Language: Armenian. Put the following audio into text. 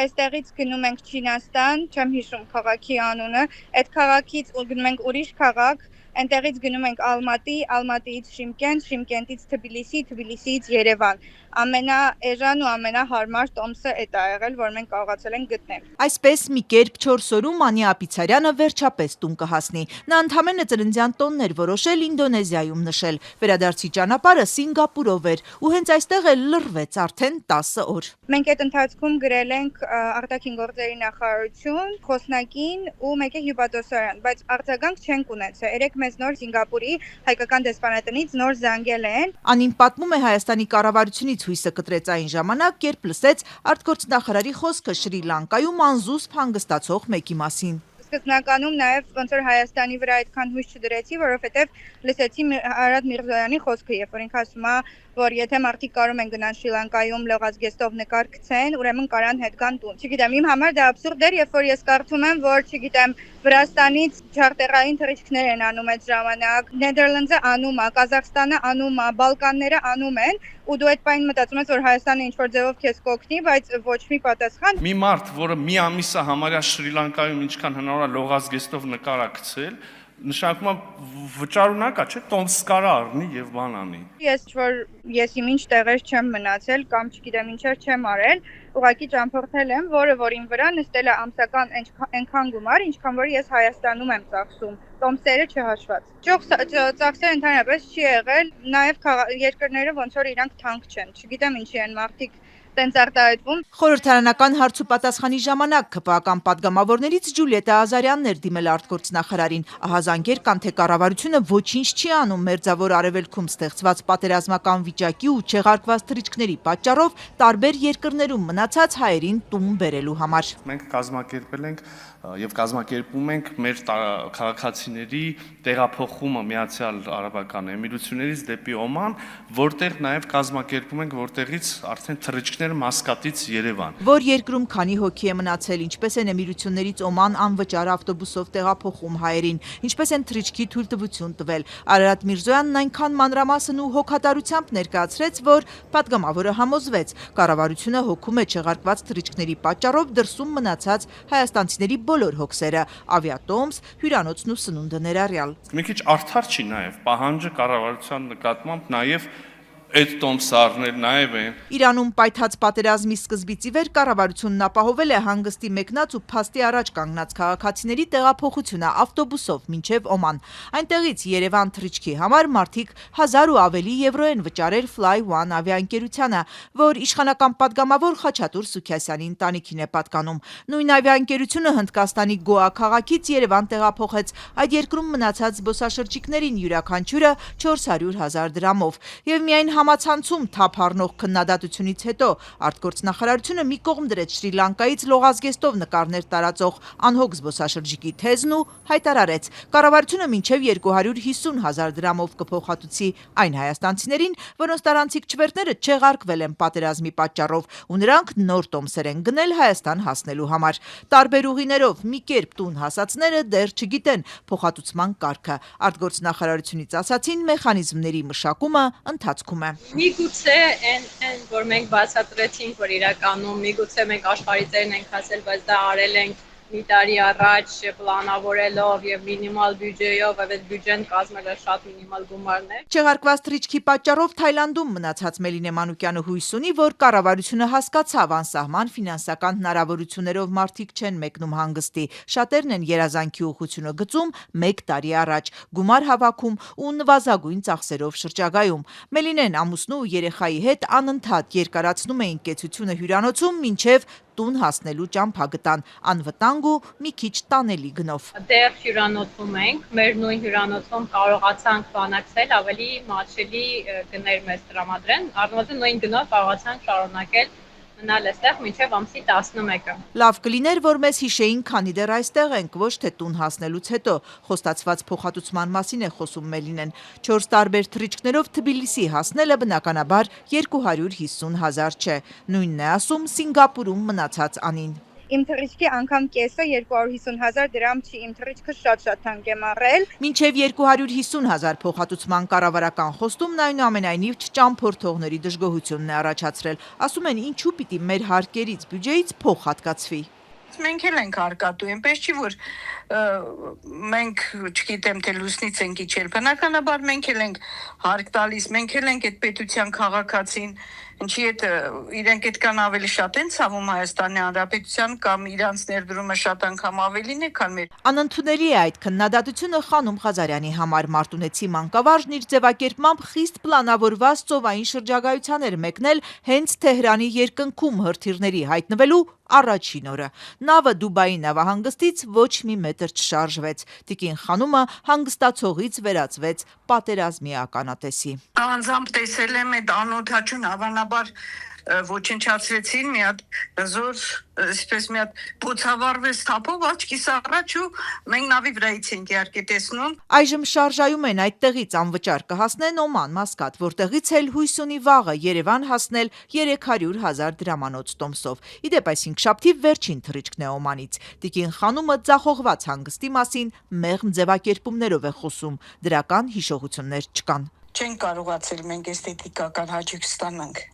Այստեղից գնում ենք Չինաստան, չեմ հիշում քաղաքի անունը, այդ քաղաքից գնում ենք ուրիշ քաղաք, այնտեղից գնում ենք Ալմատի, Ալմատիից Շիմկենտ, Շիմկենտից Թբիլիսի, Թբիլիսիից Երևան։ Ամենաէժան ու ամենահարմար տոմսը էդ ա եղել, որ մենք կարողացել ենք գտնել։ Այսպես մի կերպ 4 օրում Անի Ապիցարյանը վերջապես տուն կհասնի։ Նա ընդամենը ծննդյան տոնն էր որոշել Ինդոնեզիայում նշել։ Վերադարձի ճանապարհը Սինգապուրով էր ու հենց այստեղ էլ լռվեց արդեն 10 օր։ Մենք այդ ընթացքում գրել ենք արտաքին գործերի նախարարություն, Խոսնակին ու մեկ է հյուպատոսարան, բայց արձագանք չենք ունեցել։ Երեք մեզ նոր Սինգապուրի հայկական դեսպանատնից նոր զանգել են։ Անին պատմում է Հայաստանի կառավարությունից հույսը կտրեց այն ժամանակ, երբ լսեց արտգործնախարարի խոսքը Շրի Լանկայում անզուսպ հանգստացող մեկի մասին։ Սկզբնականում նաև ոնց որ Հայաստանի վրա այդքան հույս չդրեցի, որովհետև լսեցի Արադ Միրզոյանի խոսքը, երբ որ ինքը ասում է, որ եթե մարդիկ կարող են գնալ Շրի Լանկայում լողազգեստով նկար գցեն, ուրեմն կարան հետ գան տուն։ Չգիտեմ, իմ համար դա աբսուրդ էր, երբ որ ես կարդում եմ, որ չգիտեմ, Վրաստանից ջարտեղային թռիչքներ են անում այդ ժամանակ, Նեդերլանդը անում է, Կազախստանը անում է, Բալկանները անում են, ու դու այդ պայն մտածում ես, որ Հայաստանը ինչ-որ ձևով քեզ կօգնի, բայց ոչ մի պատասխան։ Մի մարդ, որը մի ամիսը համարյա Շրի Լանկայում ինչքան հնարավոր է լողազգեստով նկար է գցել, նշանակում է վճարունակ է, չէ՞, տոմս կարա առնի եւ բան անի։ Ես իմ ինչ տեղեր չեմ մնացել կամ չգիտեմ ինչեր չեմ արել, ուղղակի ճամփորդել եմ, որը իմ վրա նստել է ամսական այնքան գումար, ինչքան որ ես Հայաստանում եմ ծախսում, տոմսերը չհաշված։ Ծախսերը ընդհանրապես չի եղել, նաեւ երկրները ոնց որ իրանք թանկ չեն, չգիտեմ ինչի են մարդիկ տենց արտահայտվում։ Խորհրդարանական հարց ու պատասխանի ժամանակ ԿՊԱ-կան падգամավորներից Ջուլիետա Ազարյանն էր դիմել արտգործնախարարին։ Ահա զանգեր կան, թե կառավարությունը ոչինչ չի անում Մերձավոր Արևելքում ստեղծված պատերազմական վիճակի ու չեղարկված թռիչքների պատճառով տարբեր երկրներում մնացած հայերին տուն բերելու համար։ Մենք կազմակերպել ենք եւ կազմակերպում ենք մեր քաղաքացիների տեղափոխումը Միացյալ Արաբական Էմիրություններից դեպի Օման, որտեղ նաեւ կազմակերպում ենք, որտեղից արդեն թռիչքները Մասկատից Երևան։ Որ երկրում քանի հոգի է մնացել, ինչպես են Էմիրություններից Օման անվճար ավտոբուսով տեղափոխում հայերին, ինչպես են թռիչքի թույլտվություն տվել։ Արարատ Միրզոյանն այնքան մանրամասն ու հոգատարությամբ ներկայացրեց, որ падգամավորը համոզվեց, կառավարությունը հոգում է չեղարկված թռիչքների պատճառով դրսում մնացած հայաստանցիների բոլոր հոգսերը, ավիատոմս, հյուրանոցն ու սնունդը ներառյալ։ Մի քիչ արդար չի նաև պահանջը կառավարության նկատմամբ նաև այդ տոմսը առնել նաև է։ Իրանում պայթած պատերազմի սկզբից ի վեր կառավարությունն ապահովել է հանգստի մեկնած ու փաստի առաջ կանգնած քաղաքացիների տեղափոխությունը ավտոբուսով մինչև Օման։ Այնտեղից Երևան թռիչքի համար մարդիկ 1000 ու ավելի եվրո են վճարել Fly One ավիաընկերությանը, որ իշխանական падգամավոր Խաչատուր Սուքիասյանի ընտանիքին է պատկանում։ Նույն ավիաընկերությունը Հնդկաստանի Գոա քաղաքից Երևան տեղափոխեց այդ երկրում մնացած զբոսաշրջիկներին յուրաքանչյուրը 400,000 դրամով։ Եվ միայն համացանցում թափ առնող քննադատությունից հետո արտգործնախարարությունը մի կողմ դրեց Շրի Լանկայից լողազգեստով նկարներ տարածող անհոգ զբոսաշրջիկի թեզն ու հայտարարեց, կառավարությունը մինչև 250,000 դրամով կփոխհատուցի այն հայաստանցիներին, որոնց տարանցիկ չվերթները չեղարկվել են պատերազմի պատճառով, ու նրանք նոր տոմսեր են գնել Հայաստան հասնելու համար։ Տարբեր ուղիներով մի կերպ տուն հասածները դեռ չգիտեն փոխհատուցման կարգը։ Արտգործնախարարությունից ասացին, մեխանիզմների մշակումը ընթացքում է։ Միգուցե այն որ մենք բացատրեցինք, որ իրականում միգուցե մենք աշխարհիցերն ենք հասել, բայց դա արել ենք մի տարի առաջ պլանավորելով եւ մինիմալ բյուջեով, այդ բյուջեն կազմել է շատ մինիմալ գումարներ։ Չեղարկված թռիչքի պատճառով Թայլանդում մնացած Մելինե Մանուկյանը հույս ունի, որ կառավարությունը հասկացավ անսահման ֆինանսական հնարավորություններով մարդիկ չեն մեկնում հանգստի։ Շատերն են երազանքի ուղղությունը գծում 1 տարի առաջ, գումար հավաքում ու նվազագույն ծախսերով շրջագայում։ Մելինեն ամուսնու ու երեխայի հետ անընդհատ երկարացնում էին կեցությունը հյուրանոցում, մինչև տուն հասնելու ճամփա գտան, անվտանգ ու մի քիչ տանելի գնով։ Դեռ հյուրանոցում ենք, մեր նույն հյուրանոցում կարողացանք բանակցել ավելի մատչելի գներ մեզ տրամադրեն, առնվազն նույն գնով կարողացանք շարունակել մնալ այստեղ մինչև ամսի 11-ը։ Լավ կլիներ, որ մեզ հիշեին, քանի դեռ այստեղ ենք, ոչ թե տուն հասնելուց հետո, խոստացված փոխհատուցման մասին է խոսում Մելինեն։ 4 տարբեր թռիչքներով Թբիլիսի հասնելը բնականաբար 250,000 չէ։ Նույնն է ասում Սինգապուրում մնացած Անին։ Իմ թռիչքի անգամ կեսը 250,000 դրամ չի, իմ թռիչքը շատ թանկ եմ առել։ Մինչև 250,000 փոխհատուցման կառավարական խոստումն այնուամենայնիվ չճամփորդողների դժգոհությունն է առաջացրել։ Ասում են, ինչու պիտի մեր հարկերից բյուջեից փող հատկացվի։ Մենք էլ ենք հարկատու, այնպես չի, որ մենք, չգիտեմ, թե լուսնից ենք իջել, բնականաբար մենք էլ ենք հարկ տալիս, մենք էլ ենք այդ պետության քաղաքացին, ինչի հետ իրենք այդքան ավելի շատ են ցավում Հայաստանի Հանրապետության կամ իրանց ներդրումը շատ անգամ ավելին է, քան մեր։ Անընդունելի է այդ քննադատությունը Խանոմ Ղազարյանի համար։ Մարտունեցի մանկավարժն իր ձևակերպմամբ խիստ պլանավորված ծովային շրջագայության էր մեկնել հենց Թեհրանի երկնքում հրթիռների հայտնվելու առաջին օրը։ Նավը Դուբայի նավահանգստից ոչ մի մետր չշարժվեց։ Տիկին Խանոմը հանգստացողից վերածվեց պատերազմի ականատեսի։ Անձամբ տեսել եմ այդ անօթաչուն, հավանաբար ոչնչացրեցին մի հատ զոր, այսպես մի հատ փոցավառվեց թափով աչքիս առաջ ու մենք նավի վրայից ենք իհարկե տեսնում։ Այժմ շարժայում են այդտեղից անվճար կհասնեն Օման, Մասկատ, որտեղից էլ հույս ունի վաղը Երևան հասնել 300,000 դրամանոց տոմսով։ Իդեպ այս հինգշաբթի վերջին թռիչքն է Օմանից։ Տիկին Խանոմը ձախողված հանգստի մասին մեղմ ձևակերպումներով է խոսում, դրական հիշողություններ չկան։ Չենք կարողացել մենք էսթետիկական հաճույք ստանանք։